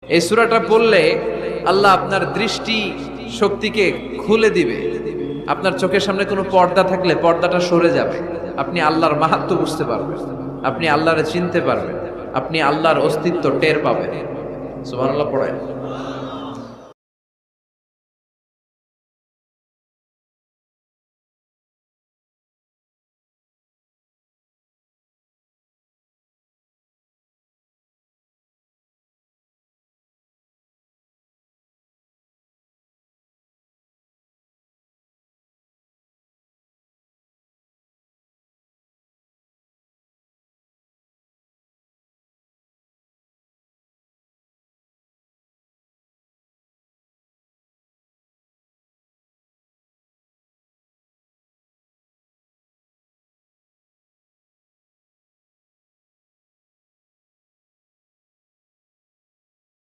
এই সূরাটা পড়লে আল্লাহ আপনার দৃষ্টি শক্তিকে খুলে দিবে। আপনার চোখের সামনে কোনো পর্দা থাকলে পর্দাটা সরে যাবে। আপনি আল্লাহর মাহাত্ম্য বুঝতে পারবেন, আপনি আল্লাহরে চিনতে পারবেন, আপনি আল্লাহর অস্তিত্ব টের পাবেন। সুবহানাল্লাহ পড়েন।